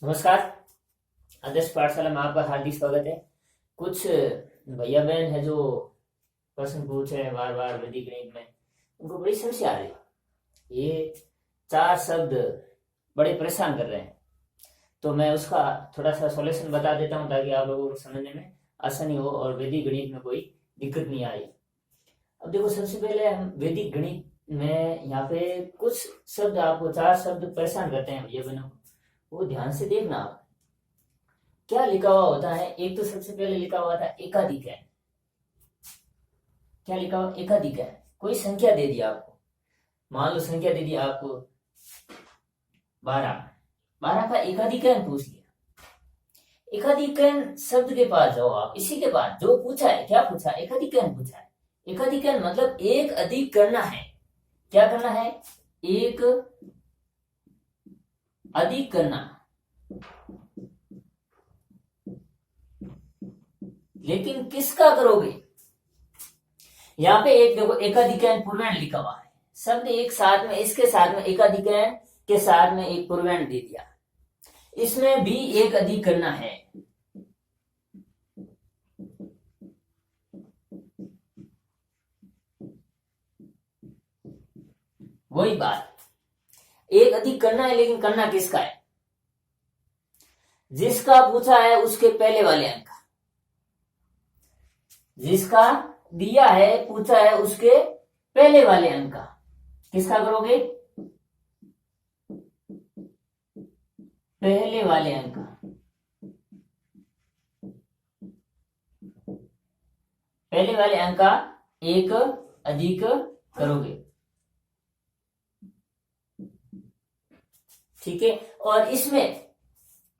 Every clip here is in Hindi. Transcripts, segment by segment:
नमस्कार। आदर्श पाठशाला में आपका हार्दिक स्वागत है। कुछ भैया बहन है जो प्रश्न पूछ रहे हैं बार बार वैदिक गणित में, उनको बड़ी समस्या आ रही है। ये चार शब्द बड़े परेशान कर रहे हैं, तो मैं उसका थोड़ा सा सॉल्यूशन बता देता हूँ ताकि आप लोगों को समझने में आसानी हो और वैदिक गणित में कोई दिक्कत नहीं आए। अब देखो, सबसे पहले हम वैदिक गणित में यहाँ पे कुछ शब्द, आपको चार शब्द परेशान करते हैं भैया बहनों, वो ध्यान से देखना आप। क्या लिखा हुआ होता है? एक तो सबसे पहले लिखा हुआ था एकाधिक है। क्या लिखा हुआ? एकाधिक है। कोई संख्या दे दी आपको, मान लो संख्या दे दी आपको 12। 12 का एकाधिकरण पूछ लिया। एकाधिकरण शब्द के पास जाओ आप, इसी के पास जो पूछा है, क्या पूछा? एकाधिकरण पूछा है। एकाधिकरण मतलब एक अधिक करना है। क्या करना है? एक अधिक करना। लेकिन किसका करोगे? यहां पे एक देखो, एकाधिकरण पूर्णांक लिखा हुआ है। शब्द एक साथ में, इसके साथ में एकाधिकरण के साथ में एक पूर्णांक दे दिया, इसमें भी एक अधिक करना है। वही बात, एक अधिक करना है, लेकिन करना किसका है? जिसका पूछा है उसके पहले वाले अंक का। जिसका दिया है, पूछा है, उसके पहले वाले अंक का। किसका करोगे? पहले वाले अंक का। पहले वाले अंक का एक अधिक करोगे। ठीक है। और इसमें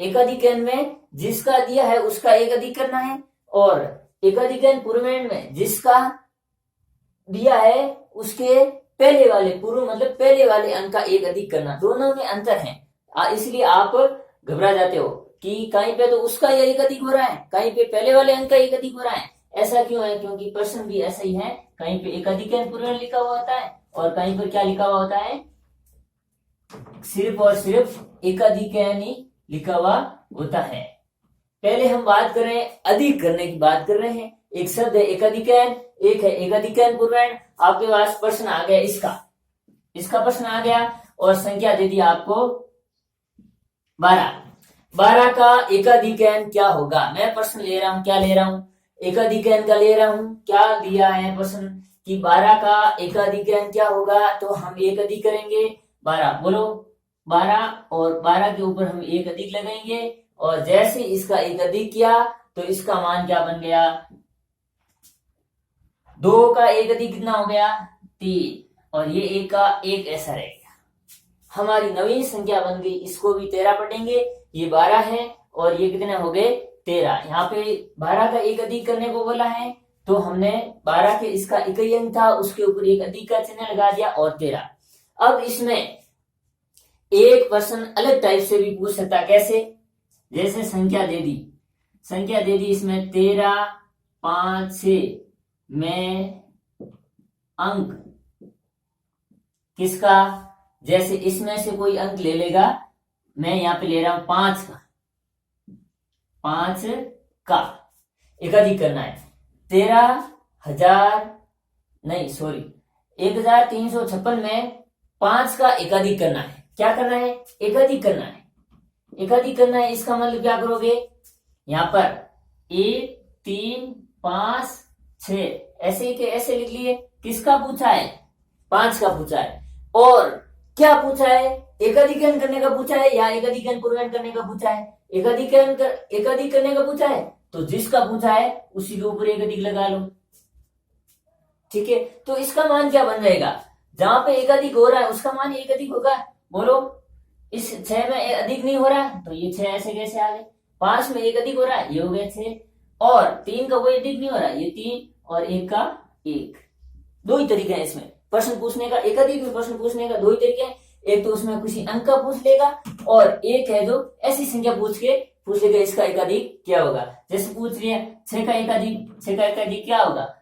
एकाधिकरण में जिसका दिया है उसका एक अधिक करना है, और एकाधिकरण पूर्णांक में जिसका दिया है उसके पहले वाले, पूर्व मतलब पहले वाले अंक का एक अधिक करना। दोनों में अंतर है, इसलिए आप घबरा जाते हो कि कहीं पे तो उसका एक अधिक हो रहा है, कहीं पे पहले वाले अंक का एक अधिक हो रहा है। ऐसा क्यों है? क्योंकि प्रश्न भी ऐसा ही है, कहीं पे एकाधिकरण पूर्णांक लिखा हुआ होता है और कहीं पर क्या लिखा हुआ होता है? सिर्फ और सिर्फ एकाधिकरण ही लिखा हुआ होता है। पहले हम बात कर रहे हैं, अधिक करने की बात कर रहे हैं। एक शब्द है एकाधिकरण, एक है एकाधिकरण पूर्णांक। आपके पास प्रश्न आ गया इसका प्रश्न आ गया, और संख्या दे दी आपको 12। 12 का एकाधिकरण क्या होगा? मैं प्रश्न ले रहा हूं, क्या ले रहा हूं? एकाधिकरण का ले रहा हूं। क्या दिया है प्रश्न कि 12 का एकाधिकरण क्या होगा? तो हम एक अधिक करेंगे 12। बोलो 12, और 12 के ऊपर हम एक अधिक लगाएंगे, और जैसे इसका एक अधिक किया तो इसका मान क्या बन गया? 2 का एक अधिक कितना हो गया? 3, और ये एक का एक ऐसा रह गया। हमारी नवीन संख्या बन गई। इसको भी 13 पढ़ेंगे। ये 12 है और ये कितने हो गए? 13। यहाँ पे 12 का एक अधिक करने को बोला है, तो हमने 12 के इसका इकाई अंक था, उसके ऊपर एक अधिक का चिन्ह लगा दिया, और 13। अब इसमें एक प्रश्न अलग टाइप से भी पूछ सकता। कैसे? जैसे संख्या दे दी इसमें 13, 5, 6 में अंक किसका? जैसे इसमें से कोई अंक ले लेगा, मैं यहां पे ले रहा हूं 5 का। 5 का एक अधिक करना है। 1356 में 5 का एक अधिक करना है। क्या करना है? एक अधिक करना है। एक अधिक करना है, इसका मतलब क्या करोगे? यहां पर 1, 3, 5, 6 ऐसे के ऐसे लिख लिए। किसका पूछा है? 5 का पूछा है। और क्या पूछा है? एकाधिकरण करने का पूछा है या एकाधिकरण पूर्णांक करने का पूछा है? एकाधिक करने का पूछा है, तो जिसका पूछा है उसी के ऊपर एक अधिक लगा लो। ठीक है। तो इसका मान क्या बन जाएगा? जहां पे एकाधिक हो रहा है उसका मान एक अधिक होगा। बोलो, इस 6 में अधिक नहीं हो रहा है, तो ये 6 ऐसे कैसे आ गए? 5 में एक अधिक हो रहा है, ये हो गए 6, और 3 का कोई अधिक नहीं हो रहा है, ये 3, और 1 का 1। दो ही तरीके हैं इसमें प्रश्न पूछने का। एकाधिक में प्रश्न पूछने का दो ही तरीके हैं। एक तो उसमें किसी अंक का पूछ लेगा, और एक है जो ऐसी संख्या पूछ लेगा इसका एकाधिक क्या होगा। जैसे पूछ लिया 6 का एकाधिक क्या होगा?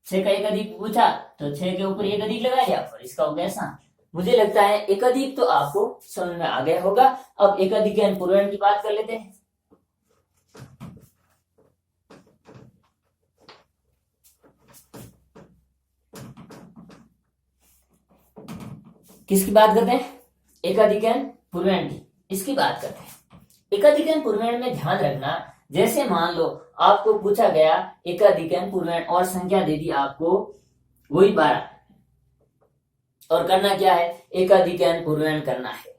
6 का एकाधिक पूछा तो 6 के ऊपर एक अधिक लगा दिया, और इसका हो गया 7। मुझे लगता है एकाधिक तो आपको समझ में आ गया होगा। अब एकाधिक एन पूर्णांक की बात कर लेते हैं। किसकी बात करते हैं? एकाधिक एन पूर्णांक की, इसकी बात करते हैं। एकाधिक एन पूर्णांक में ध्यान रखना, जैसे मान लो आपको पूछा गया एकाधिक एन पूर्णांक और संख्या दे दी आपको वही 12, और करना क्या है? एकाधिक एन पूर्णांक करना है।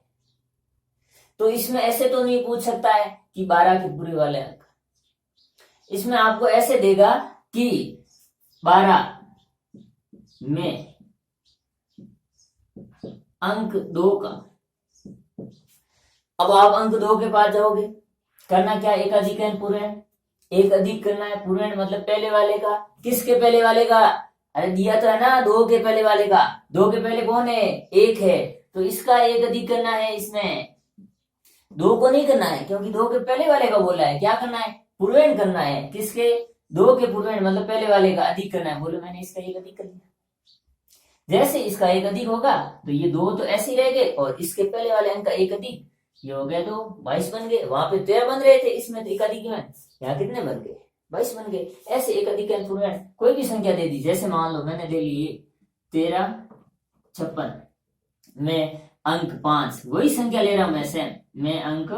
तो इसमें ऐसे तो नहीं पूछ सकता है कि 12 के पूरे वाले अंक, इसमें आपको ऐसे देगा कि 12 में अंक 2 का। अब आप अंक 2 के पास जाओगे, करना क्या? एकाधिक एन पूर्णांक, एक अधिक करना है। पूर्णांक मतलब पहले वाले का। किसके पहले वाले का? अरे दिया तो है ना 2 के पहले वाले का। 2 के पहले कौन है? 1 है, तो इसका एक अधिक करना है। इसमें 2 को नहीं करना है, क्योंकि 2 के पहले वाले का बोला है। क्या करना है? पूर्णांक करना है। किसके? 2 के पूर्णांक मतलब पहले वाले का अधिक करना है। बोलो मैंने इसका एक अधिक कर लिया। जैसे इसका एक अधिक होगा तो ये 2 तो ऐसे ही रह गए, और इसके पहले वाले अंक का एक अधिक, ये हो गया 2, 22 बन गए। वहां पे 13 बन रहे थे, इसमें तो एकाधिक में यहाँ कितने बन गए? 22 बन गए। ऐसे एकाधिक एन पूर्णांक कोई भी संख्या दे दी, जैसे मान लो मैंने दे ली 1356 में अंक 5, वही संख्या ले रहा हूं मैं सेम, मैं अंक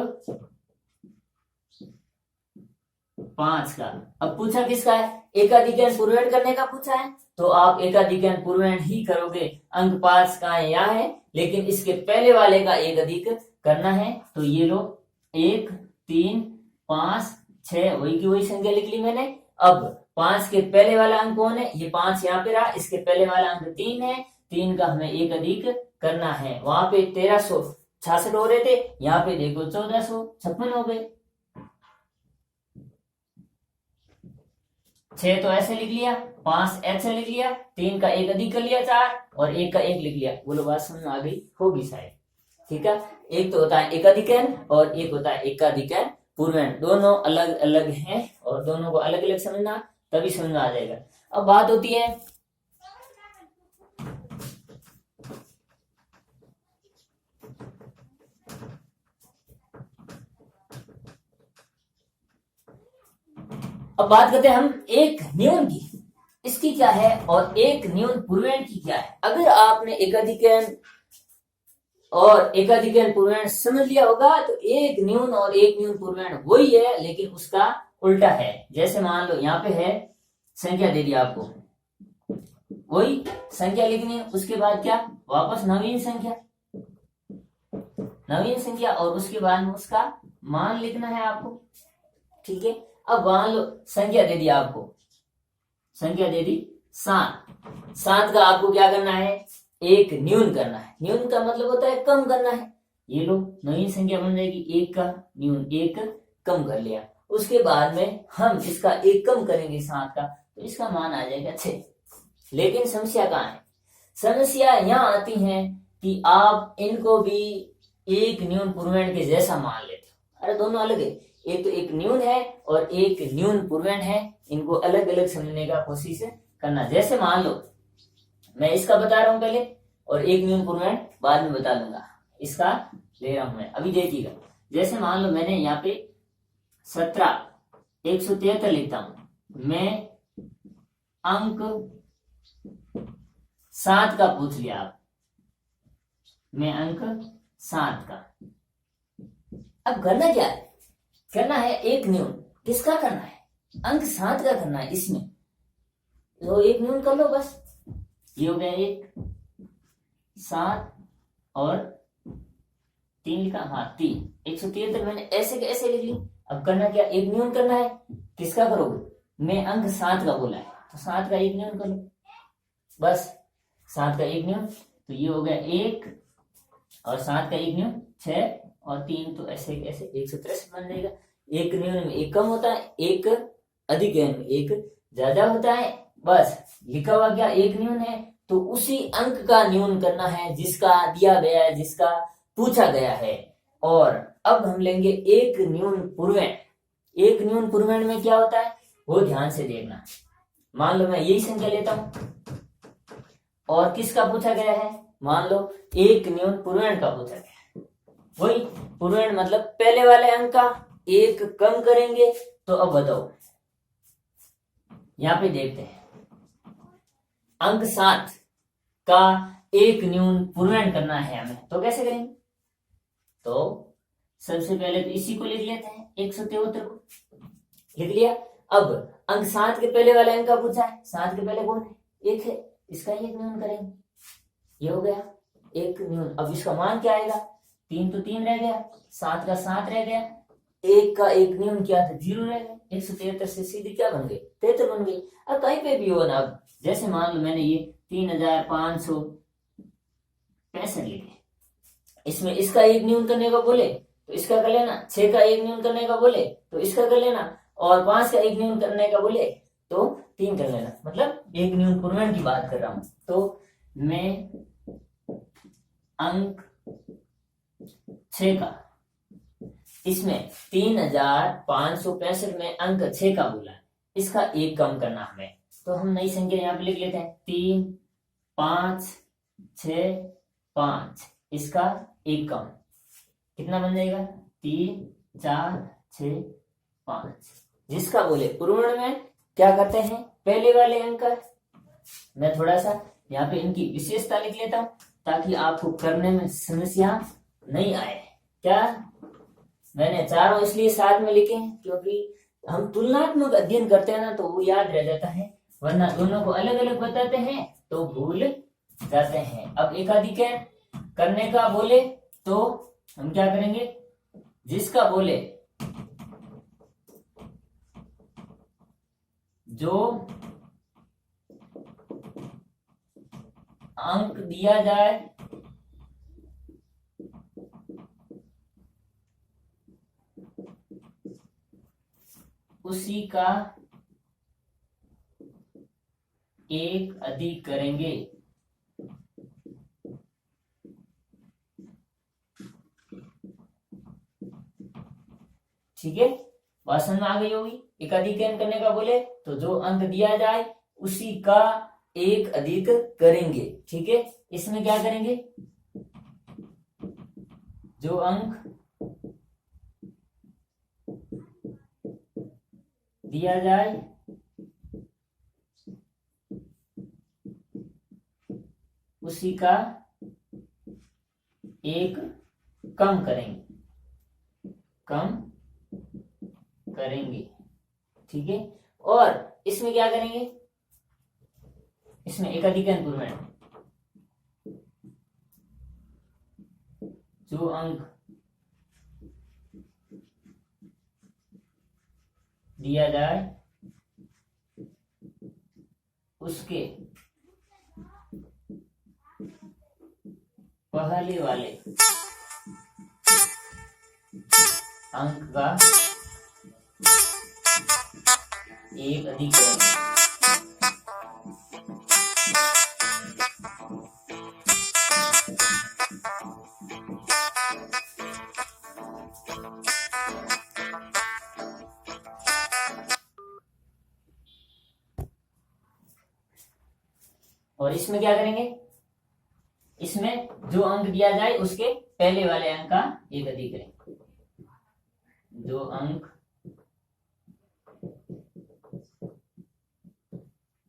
5 का। अब पूछा किसका है? एकाधिक एन पूर्णांक करने का पूछा है, तो आप एकाधिक एन पूर्णांक ही करोगे। अंक 5 का है यहाँ है, लेकिन इसके पहले वाले का एक अधिक करना है। तो ये लो 1 3 5 6, वही की वही संख्या लिख ली मैंने। अब 5 के पहले वाला अंक कौन है? ये 5 यहाँ पे रहा, इसके पहले वाला अंक 3 है। 3 का हमें एक अधिक करना है। वहां पे 1366 हो रहे थे, यहाँ पे देखो 1456 हो गए। 6 तो ऐसे लिख लिया, 5 ऐसे लिख लिया, 3 का एक अधिक कर लिया 4, और 1 का 1 लिख लिया। बोलो बात समझ में आ गई होगी शायद। ठीक है, एक तो होता है एकाधिक एन और एक होता है एकाधिक एन पूर्णांक। दोनों अलग अलग हैं और दोनों को अलग अलग समझना, तभी समझ में आ जाएगा। अब बात होती है अब बात करते हैं हम एक न्यून की। इसकी क्या है और एक न्यून पूर्णांक की क्या है। अगर आपने एकाधिक एन और एकाधिक एन पूर्णांक समझ लिया होगा, तो एक न्यून और एक न्यून पूर्णांक वही है, लेकिन उसका उल्टा है। जैसे मान लो यहाँ पे है संख्या दे दी आपको, वही संख्या लिखनी है, उसके बाद क्या? वापस नवीन संख्या और उसके बाद में उसका मान लिखना है आपको। ठीक है, अब मान लो संख्या दे दी आपको, संख्या दे दी 7 का आपको क्या करना है? एक न्यून करना है। न्यून का मतलब होता है कम करना है। ये लो नवीन संख्या बन जाएगी, 1 का न्यून 1 कम कर लिया। उसके बाद में हम इसका 1 कम करेंगे 7 का, तो इसका मान आ जाएगा 6। लेकिन समस्या कहाँ है? समस्या यहाँ आती है कि आप इनको भी एक न्यून पूर्णांक के जैसा मान लेते हो। अरे दोनों अलग है, एक तो एक न्यून है और एक न्यून पूर्णांक है। इनको अलग अलग समझने का कोशिश करना। जैसे मान लो मैं इसका बता रहा हूं पहले, और एक न्यून पूर्णांक बाद में बता दूंगा। इसका ले रहा हूं मैं, अभी देखिएगा। जैसे मान लो मैंने यहाँ पे 173 लिखता हूं, मैं अंक 7 का पूछ लिया आप, मैं अंक 7 का। अब करना क्या है? करना है एक न्यून। किसका करना है? अंक 7 का करना है। इसमें तो एक न्यून कर लो बस। ये हो गया 1 7 और 3 लिखा, हाँ 3। 173 मैंने ऐसे के ऐसे लिख ली। अब करना क्या? एक न्यून करना है। किसका करोगे? मैं अंक 7 का बोला है, तो 7 का एक न्यून करो बस। 7 का एक न्यून, तो ये हो गया 1 और 7 का एक न्यून 6 और 3, तो ऐसे कैसे 163 बन जाएगा। एक न्यून में एक कम होता है, एक अधिक में एक ज्यादा होता है। बस लिखा हुआ क्या? एक न्यून है, तो उसी अंक का न्यून करना है जिसका दिया गया है, जिसका पूछा गया है। और अब हम लेंगे एक न्यून पूर्णांक। एक न्यून पूर्णांक में क्या होता है वो ध्यान से देखना। मान लो मैं यही संख्या लेता हूं और किसका पूछा गया है? मान लो एक न्यून पूर्णांक का पूछा गया, वही पूर्णांक मतलब पहले वाले अंक का एक कम करेंगे। तो अब बताओ, यहां पे देखते हैं अंक 7 का एक न्यून पूर्णांक करना है हमें, तो कैसे करेंगे? तो सबसे पहले तो इसी को लिख लेते हैं, 173 को लिख लिया। अब अंक 7 के पहले वाले अंक का पूछा है, 7 के पहले कौन है? 1 है, इसका एक न्यून करेंगे, ये हो गया एक न्यून। अब इसका मान क्या आएगा? 3 तो 3 रह गया, 7 का 7 रह गया, 1 का एक न्यून क्या था? 0 रह गया। 173 से सीधी क्या बन गई? 73 बन गई। अब कहीं पे भी हो ना, अब जैसे मान लो मैंने ये 3565 लिखे, इसमें इसका एक न्यून करने का बोले तो इसका कर लेना, 6 का एक न्यून करने का बोले तो इसका कर लेना, और 5 का एक न्यून करने का बोले तो 3 कर लेना। मतलब एक न्यून पूर्णांक की बात कर रहा हूं। तो मैं अंक 6 का, इसमें 3565 में अंक 6 का बोला, इसका एक कम करना हमें, तो हम नई संख्या यहाँ पे लिख लेते हैं 3 5 6 5, इसका एक कम कितना बन जाएगा? 3 4 6 5, जिसका बोले पूर्णांक में क्या करते हैं? पहले वाले अंक का। मैं थोड़ा सा यहाँ पे इनकी विशेषता लिख लेता हूं ताकि आपको करने में समस्या नहीं आए। क्या मैंने चारों इसलिए साथ में लिखे हैं क्योंकि हम तुलनात्मक अध्ययन करते हैं ना, तो वो याद रह जाता है, वरना दोनों को अलग अलग बताते हैं तो भूल जाते हैं। अब एकाधिक करने का बोले तो हम क्या करेंगे? जिसका बोले जो अंक दिया जाए उसी का एक अधिक करेंगे। ठीक है, बात समझ में आ गई होगी। एकाधिकरण करने का बोले तो जो अंक दिया जाए उसी का एक अधिक करेंगे। ठीक है, इसमें क्या करेंगे? जो अंक दिया जाए उसी का एक कम करेंगे, कम करेंगे। ठीक है, और इसमें क्या करेंगे? इसमें एकाधिकरण पूर्णांक, जो अंक दिया जाए उसके पहले वाले अंक का एक अधिक करेंगे। और इसमें क्या करेंगे? इसमें जो अंक दिया जाए उसके पहले वाले अंक का एक अधिक करेंगे। जो अंक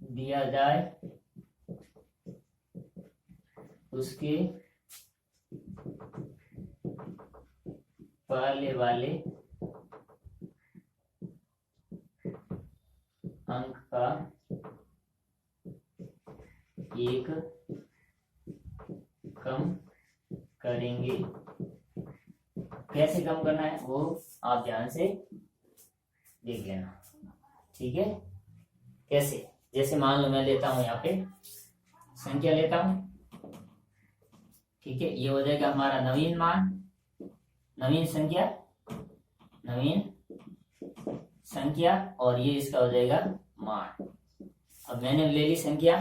दिया जाए उसके पहले वाले अंक का एक कम करेंगे। कैसे कम करना है वो आप ध्यान से देख लेना। ठीक है, कैसे? जैसे मान लो मैं लेता हूं यहाँ पे संख्या लेता हूं। ठीक है, ये हो जाएगा हमारा नवीन मान, नवीन संख्या और ये इसका हो जाएगा मान। अब मैंने ले ली संख्या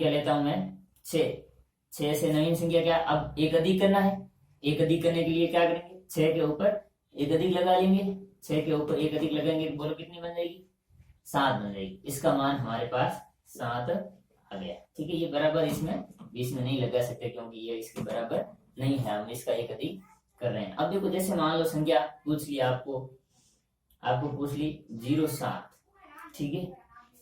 लेता हूं मैं 6 से नवीन संख्या क्या? अब एक अधिक करना है। एक अधिक करने के लिए क्या करेंगे? 6 के ऊपर एक अधिक लगा लेंगे। 6 के ऊपर एक अधिक लगाएंगे, बोलो कितनी बन जाएगी? 7 बन जाएगी। इसका मान हमारे पास 7 आ गया। ठीक है, ये बराबर इसमें बीच में नहीं लगा सकते क्योंकि ये इसके बराबर नहीं है, हम इसका एक अधिक कर रहे हैं। अब देखो जैसे मान लो संख्या पूछ ली आपको पूछ ली 07, ठीक है।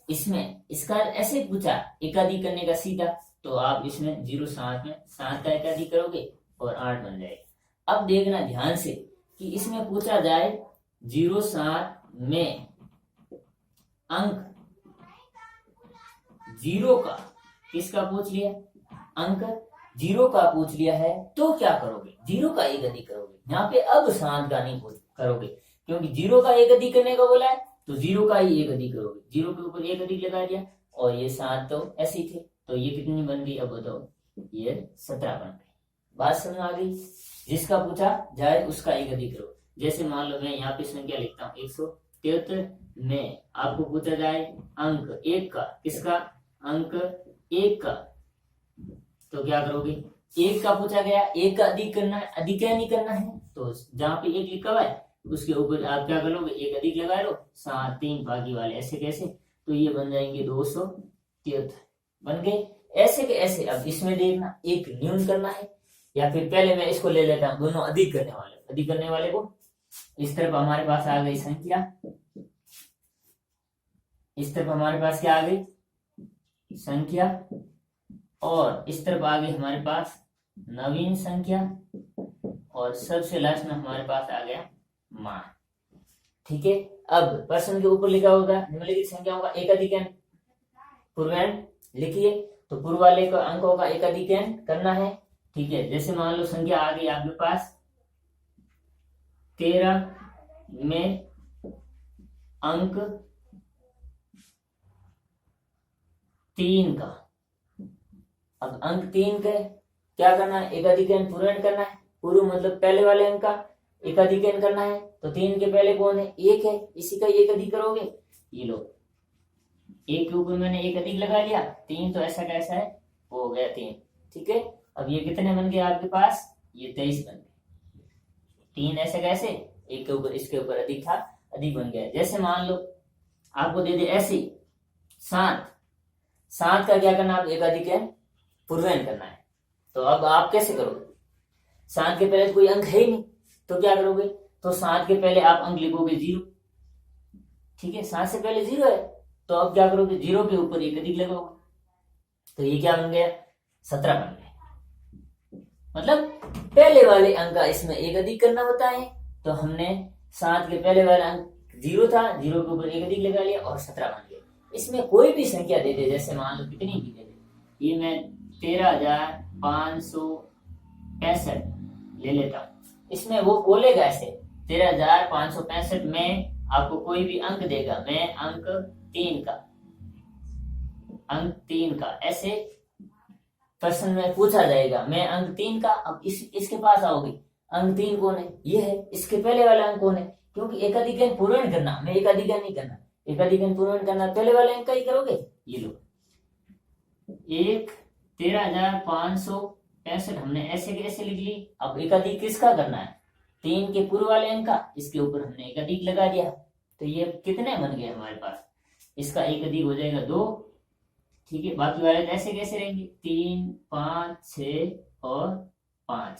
इसमें इसका ऐसे पूछा एकाधिक करने का सीधा, तो आप इसमें 07 में 7 का एकाधिक करोगे और 8 बन जाएगा। अब देखना ध्यान से कि इसमें पूछा जाए 07 में अंक 0 का, किसका पूछ लिया, अंक 0 का पूछ लिया है, तो क्या करोगे, 0 का एक अधिक करोगे। यहाँ पे अब 7 का नहीं करोगे क्योंकि 0 का एक अधिक करने का बोला है, तो 0 का ही एक अधिक करोगे। 0 के ऊपर एक अधिक लगा दिया और ये 7 तो ऐसे ही थे, तो ये कितनी बन गई, अब बताओ, ये 17 बन गई। बात समझ आ गई। जिसका पूछा जाए उसका एक अधिक करो। जैसे मान लो मैं यहाँ पे संख्या लिखता हूँ 173 में आपको पूछा जाए अंक 1 का, किसका, अंक 1 का, तो क्या करोगे, 1 का पूछा गया, 1 का अधिक करना है, अधिक क्या नहीं करना है, तो जहां पे 1 लिखा हुआ है उसके ऊपर आप क्या करोगे, एक अधिक लगा लो, 7 3 बाकी वाले ऐसे कैसे, तो ये बन जाएंगे 273 बन गए। ऐसे के ऐसे अब इसमें देखना एक न्यून करना है, या फिर पहले मैं इसको ले लेता हूं दोनों अधिक करने वाले को। इस तरफ हमारे पास आ गई संख्या, इस तरफ हमारे पास क्या आ गई, संख्या, और इस तरफ आ गई हमारे पास नवीन संख्या, और सबसे लास्ट में हमारे पास आ गया मान। ठीक है, अब प्रश्न के ऊपर लिखा होगा निम्नलिखित संख्याओं का एकाधिकन पूर्णांक लिखिए, तो पूर्व वाले को अंकों का एकाधिकन करना है। ठीक है, जैसे मान लो संख्या आ गई आपके पास 13 में अंक 3 का। अब अंक 3 के क्या करना है, एकाधिकन पूर्ण करना है। पूर्व मतलब पहले वाले अंक का एकाधिकन करना है, तो 3 के पहले कौन है, 1 है, इसी का एक अधिक करोगे। ये लो 1 के ऊपर मैंने एक अधिक लगा लिया, 3 तो ऐसा कैसा है, हो गया 3। ठीक है, अब ये कितने बन गए आपके पास, ये 23 बन गए। 3 ऐसे कैसे, 1 के ऊपर इसके ऊपर अधिक था, अधिक बन गया। जैसे मान लो आपको दे दे ऐसे 7 का क्या करना, आप एकाधिकन पूर्णांक करना है। तो अब आप कैसे करोगे, 7 के पहले कोई अंक है ही नहीं, तो क्या करोगे, तो 7 के पहले आप अंक लिखोगे 0। ठीक है, 7 से पहले 0 है, तो अब क्या करोगे, 0 के ऊपर एक अधिक लगाओगे, तो ये क्या बन गया, 17 बन गया। मतलब पहले वाले अंक का इसमें एक अधिक करना होता है, तो हमने 7 के पहले वाला अंक 0 था, 0 के ऊपर एक अधिक लगा लिया और 17 बन गया। इसमें कोई भी संख्या दे दे, जैसे मान लो कितनी भी दे दे, ये मैं 13,565 ले लेता हूं। इसमें वो बोलेगा ऐसे 13,565 में आपको कोई भी अंक देगा, मैं अंक 3 का ऐसे प्रश्न में पूछा जाएगा, मैं अंक 3 का। अब इसके पास आओगे, अंक 3 कौन है, ये है, इसके पहले वाला अंक कौन है, क्योंकि एकाधिकन पूर्ण करना, मैं एकाधिकन नहीं करना, एकाधिकन पूर्ण करना पहले वाले अंक का ही करोगे। ये लो 13,565 हमने ऐसे कैसे लिख ली। अब एकाधिक किसका करना है, 3 के पूर्व वाले अंक का, इसके ऊपर हमने एकाधिक लगा दिया, तो ये कितने बन गए हमारे पास, इसका एक अधिक हो जाएगा 2। ठीक है, बाकी वाले ऐसे कैसे रहेंगे, 3 5 6 और 5,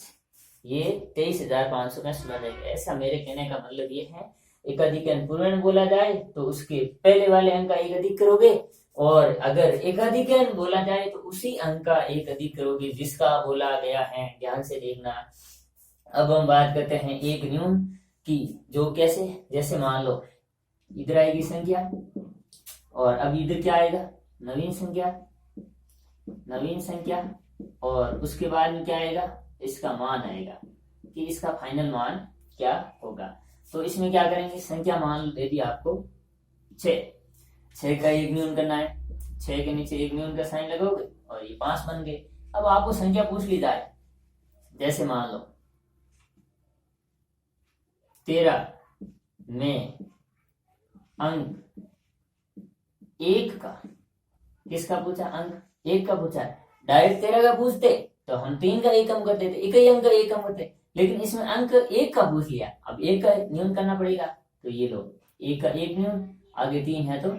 ये 23,565 बन जाएगा। ऐसा मेरे कहने का मतलब ये है, एकाधिकन पूर्ण बोला जाए तो उसके पहले वाले अंक का एक अधिक करोगे, और अगर एकाधिकन बोला जाए तो उसी अंक का एक अधिक करोगे जिसका बोला गया है। ध्यान से देखना। अब हम बात करते हैं एक न्यून की, जो कैसे, जैसे मान लो इधर आएगी संख्या, और अब इधर क्या आएगा, नवीन संख्या, और उसके बाद में क्या आएगा, इसका मान आएगा कि इसका फाइनल मान क्या होगा। तो इसमें क्या करेंगे, संख्या मान दे दी आपको 6 का एक न्यून करना है, 6 के नीचे एक न्यून का साइन लगाओगे और ये 5 बन गए। अब आपको संख्या पूछ ली जाए, जैसे मान लो 13 में अंक 1 का, किसका पूछा, अंक 1 का पूछा। डायरेक्ट 13 का पूछते तो हम 3 का एक कम कर देते, एक ही अंक का एक कम करते, लेकिन इसमें अंक 1 का पूछ लिया, अब 1 का न्यून करना पड़ेगा। तो ये लो 1 का एक न्यून, आगे 3 है तो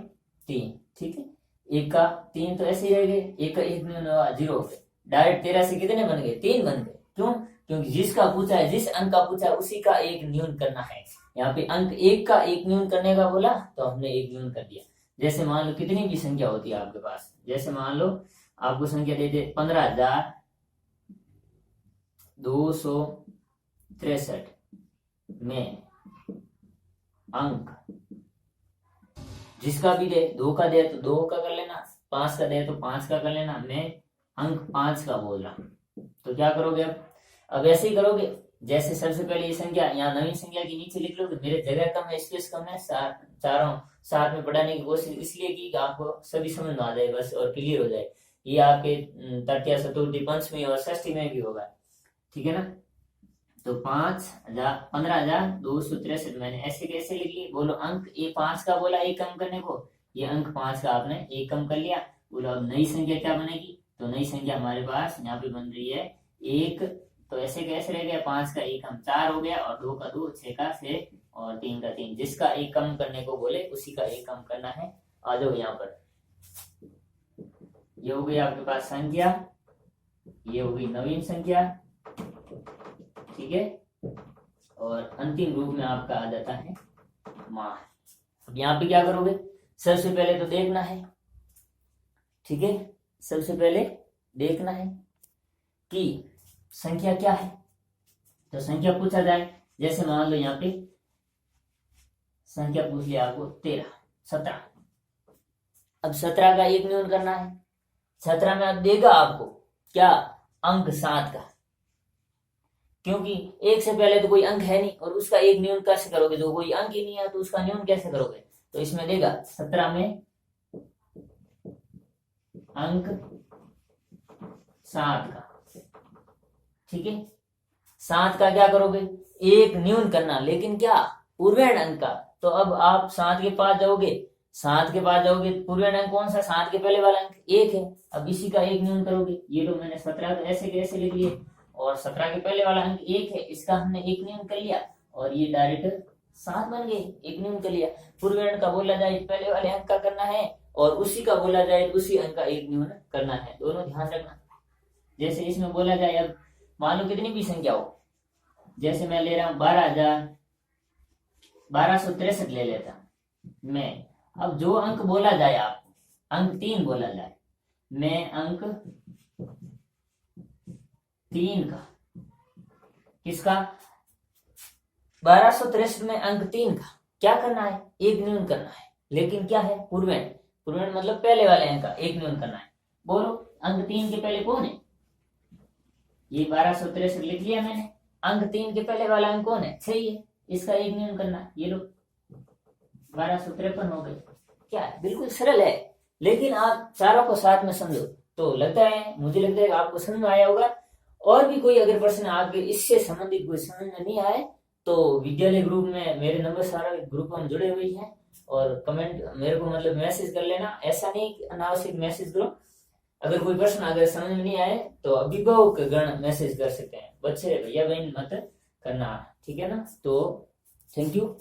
3। ठीक है, 1 का 3 तो ऐसे ही रह गए, 1 का एक न्यून हुआ 0 हो गए, डायरेक्ट 13 से कितने बन गए? 3 बन गए। क्यों? क्योंकि जिसका पूछा है, जिस अंक का पूछा है उसी का एक न्यून करना है। यहाँ पे अंक 1 का एक न्यून करने का बोला तो हमने एक न्यून कर दिया। जैसे मान लो कितनी भी संख्या होती है आपके पास, जैसे मान लो आपको संख्या दे दे 15,263 में अंक जिसका भी दे, 2 का दे तो 2 का कर लेना, 5 का दे तो 5 का कर लेना। मैं अंक 5 का बोल रहा हूं, तो क्या करोगे? अब ऐसे ही करोगे। जैसे सबसे पहले ये संख्या यहाँ नवीन संख्या के नीचे लिख लो, तो मेरे जगह कम है, स्पेस कम है, चारों साथ में पढ़ाने की कोशिश इसलिए की कि आपको सभी समझ में आ जाए बस और क्लियर हो जाए। ये आपके तृतीया, चतुर्थी, पंचमी और षष्ठी में भी होगा, ठीक है ना। तो 15,263 मैंने ऐसे कैसे लिख लिए? बोलो अंक ये 5 का बोला एक कम करने को, ये अंक 5 का आपने एक कम कर लिया। बोलो अब नई संख्या क्या बनेगी? तो नई संख्या हमारे पास यहाँ पे बन रही है 1। तो ऐसे कैसे रह गया? 5 का एक कम 4 हो गया, और 2 का 2, 6 का 6 और 3 का 3। जिसका एक कम करने को बोले उसी का एक कम करना है। आ जाओ यहाँ पर, ये हो गई आपके पास संख्या, ये हो गई नवीन संख्या, ठीक है। और अंतिम रूप में आपका आ जाता है मान। अब यहाँ पे क्या करोगे? सबसे पहले तो देखना है, ठीक है, सबसे पहले देखना है कि संख्या क्या है। तो संख्या पूछा जाए, जैसे मान लो यहाँ पे संख्या पूछ लिया आपको 13, 17। अब 17 का एक न्यून करना है। 17 में अब देगा आपको क्या? अंक 7 का, क्योंकि एक से पहले तो कोई अंक है नहीं, और उसका एक न्यून कैसे करोगे? जो कोई अंक ही नहीं है तो उसका न्यून कैसे करोगे? तो इसमें देगा 17 में अंक 7 का, ठीक है। 7 का क्या करोगे? एक न्यून करना, लेकिन क्या? पूर्वेण अंक का। तो अब आप 7 के पास जाओगे, 7 के पास जाओगे, पूर्वेण अंक कौन सा? 7 के पहले वाला अंक 1 है। अब इसी का एक न्यून करोगे। ये तो मैंने 17 ऐसे कैसे लिख लिए, और 17 के पहले वाला अंक 1 है, इसका हमने एक न्यून कर लिया, और ये डायरेक्ट 7 बन गए, एक न्यून कर लिया। पूर्वेण का बोला जाए पहले वाले अंक का करना है, और उसी का बोला जाए उसी अंक का एक न्यून करना है। दोनों ध्यान रखना। जैसे इसमें बोला जाए, अब मान लो कितनी भी संख्या हो, जैसे मैं ले रहा हूं 12,63 ले लेता मैं। अब जो अंक बोला जाए आपको, अंक 3 बोला जाए, मैं अंक 3 का, किसका? 1263 में अंक 3 का क्या करना है? एक न्यून करना है। लेकिन क्या है? पूर्वेण। पूर्वेण मतलब पहले वाले अंक का एक न्यून करना है। बोलो अंक 3 के पहले कौन है? ये 1263 लिख लिया मैंने। अंक 3 के पहले वाला अंक कौन है? 6 है, इसका एक न्यून करना है। ये लो 1253 हो गए। क्या है? बिल्कुल सरल है, लेकिन आप चारों को साथ में समझो तो लगता है, मुझे लगता है आपको समझ में आया होगा। और भी कोई अगर प्रश्न आपके इससे संबंधित कोई समझ में नहीं आए तो विद्यालय ग्रुप में मेरे नंबर सारा ग्रुप हम जुड़े हुए हैं, और कमेंट मेरे को मतलब मैसेज कर लेना। ऐसा नहीं कि अनावश्यक मैसेज करो। अगर कोई प्रश्न अगर समझ में नहीं आए तो अभिभावक गण मैसेज कर सकते हैं, बच्चे भैया बहन मत करना, ठीक है ना। तो थैंक यू।